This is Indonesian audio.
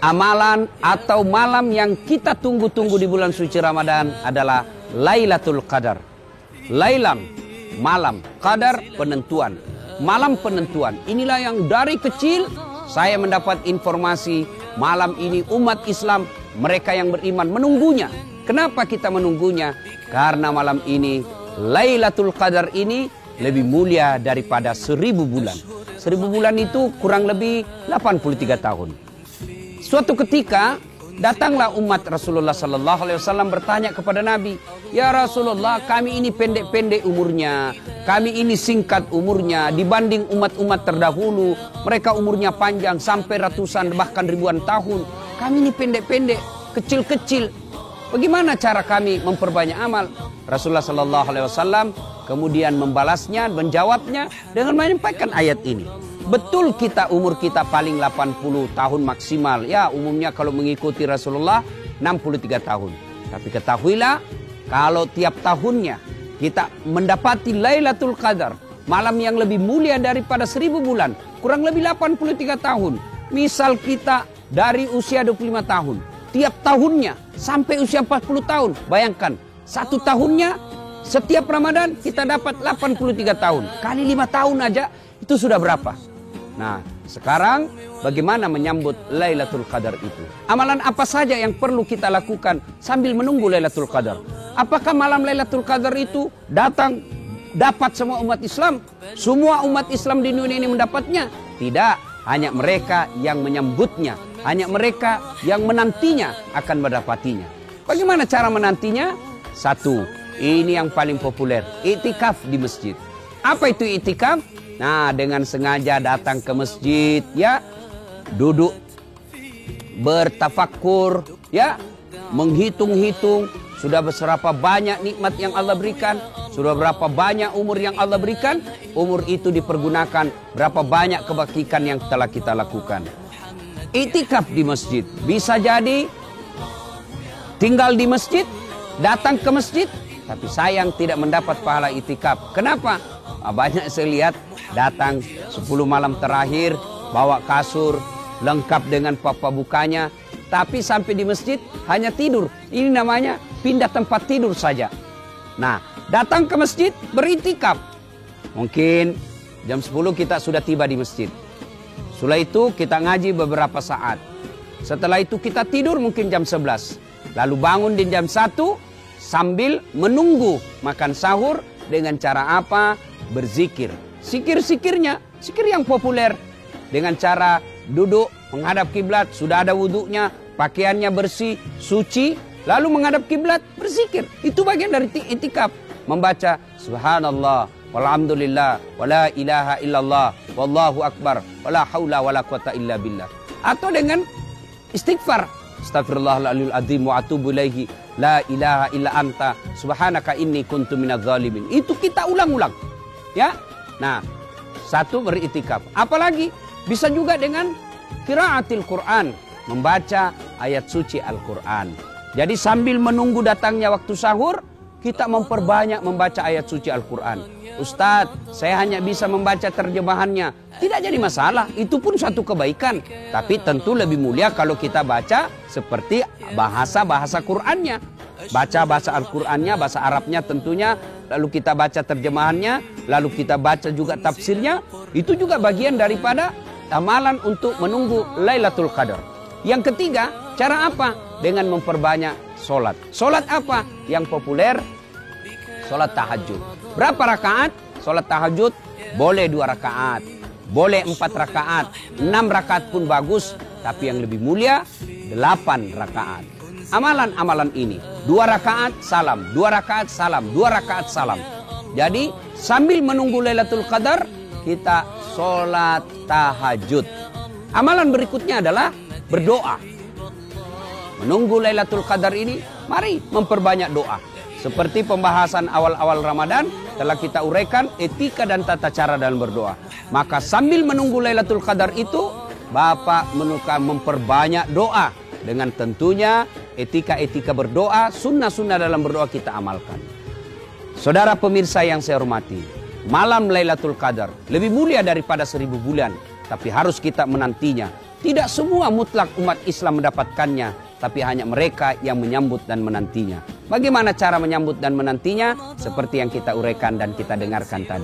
amalan atau malam yang kita tunggu-tunggu di bulan suci Ramadan adalah Lailatul Qadar. Lailam, malam, qadar, penentuan. Malam penentuan. Inilah yang dari kecil saya mendapat informasi malam ini umat Islam, mereka yang beriman menunggunya. Kenapa kita menunggunya? Karena malam ini Lailatul Qadar ini lebih mulia daripada 1000 bulan. 1000 bulan itu kurang lebih 83 tahun. Suatu ketika datanglah umat Rasulullah sallallahu alaihi wasallam bertanya kepada Nabi, "Ya Rasulullah, kami ini pendek-pendek umurnya, kami ini singkat umurnya dibanding umat-umat terdahulu. Mereka umurnya panjang sampai ratusan bahkan ribuan tahun. Kami ini pendek-pendek, kecil-kecil. Bagaimana cara kami memperbanyak amal?" Rasulullah sallallahu alaihi wasallam kemudian membalasnya, menjawabnya dengan menyampaikan ayat ini. Betul kita umur kita paling 80 tahun maksimal. Ya, umumnya kalau mengikuti Rasulullah 63 tahun. Tapi ketahuilah kalau tiap tahunnya kita mendapati Lailatul Qadar, malam yang lebih mulia daripada 1000 bulan, kurang lebih 83 tahun. Misal kita dari usia 25 tahun, tiap tahunnya sampai usia 40 tahun. Bayangkan, satu tahunnya setiap Ramadan kita dapat 83 tahun. Kali 5 tahun aja itu sudah berapa? Nah, sekarang bagaimana menyambut Lailatul Qadar itu? Amalan apa saja yang perlu kita lakukan sambil menunggu Lailatul Qadar? Apakah malam Lailatul Qadar itu datang dapat semua umat Islam? Semua umat Islam di dunia ini mendapatnya? Tidak, hanya mereka yang menyambutnya, hanya mereka yang menantinya akan mendapatinya. Bagaimana cara menantinya? Satu, ini yang paling populer, iktikaf di masjid. Apa itu iktikaf? Nah, dengan sengaja datang ke masjid, ya, duduk, bertafakkur, ya, menghitung-hitung, sudah berapa banyak nikmat yang Allah berikan, sudah berapa banyak umur yang Allah berikan, umur itu dipergunakan, berapa banyak kebajikan yang telah kita lakukan. Iktikaf di masjid, bisa jadi tinggal di masjid, datang ke masjid, tapi sayang tidak mendapat pahala iktikaf. Kenapa? Banyak saya lihat datang 10 malam terakhir, bawa kasur, lengkap dengan papa bukanya, tapi sampai di masjid hanya tidur. Ini namanya pindah tempat tidur saja. Nah, datang ke masjid beriktikaf. Mungkin jam 10 kita sudah tiba di masjid. Setelah itu kita ngaji beberapa saat. Setelah itu kita tidur mungkin jam 11. Lalu bangun di jam 1 sambil menunggu makan sahur dengan cara apa? Berzikir. Sikir-sikirnya, sikir yang populer. Dengan cara duduk menghadap kiblat, sudah ada wudhunya, pakaiannya bersih, suci, lalu menghadap kiblat, berzikir. Itu bagian dari iktikaf. Membaca subhanallah, walhamdulillah, wala ilaha illallah, wallahu akbar, wala haula wala quwata illa billah. Atau dengan istighfar. Astagfirullahaladzim azim wa atubu ilaihi, la ilaha illa anta, subhanaka inni kuntu minadz zalimin. Itu kita ulang-ulang. Ya, nah, satu beriktikaf. Apalagi bisa juga dengan qiraatil Quran, membaca ayat suci Al-Quran. Jadi sambil menunggu datangnya waktu sahur, kita memperbanyak membaca ayat suci Al-Quran. Ustadz, saya hanya bisa membaca terjemahannya. Tidak jadi masalah, itu pun satu kebaikan. Tapi tentu lebih mulia kalau kita baca seperti bahasa Qurannya. Baca bahasa Al-Qurannya, bahasa Arabnya tentunya, lalu kita baca terjemahannya, lalu kita baca juga tafsirnya. Itu juga bagian daripada amalan untuk menunggu Lailatul Qadar. Yang ketiga, cara apa? Dengan memperbanyak sholat. Sholat apa? Yang populer, sholat tahajud. Berapa rakaat? Sholat tahajud boleh 2 rakaat, boleh 4 rakaat, 6 rakaat pun bagus. Tapi yang lebih mulia 8 rakaat. Amalan-amalan ini 2 rakaat salam, 2 rakaat salam, 2 rakaat salam. Jadi sambil menunggu Lailatul Qadar kita sholat tahajud. Amalan berikutnya adalah berdoa. Menunggu Lailatul Qadar ini, mari memperbanyak doa. Seperti pembahasan awal-awal Ramadan telah kita uraikan etika dan tata cara dalam berdoa. Maka sambil menunggu Lailatul Qadar itu, Bapak menukan memperbanyak doa. Dengan tentunya etika-etika berdoa, sunnah-sunnah dalam berdoa kita amalkan. Saudara pemirsa yang saya hormati, malam Lailatul Qadar lebih mulia daripada 1000 bulan. Tapi harus kita menantinya. Tidak semua mutlak umat Islam mendapatkannya, tapi hanya mereka yang menyambut dan menantinya. Bagaimana cara menyambut dan menantinya? Seperti yang kita uraikan dan kita dengarkan tadi.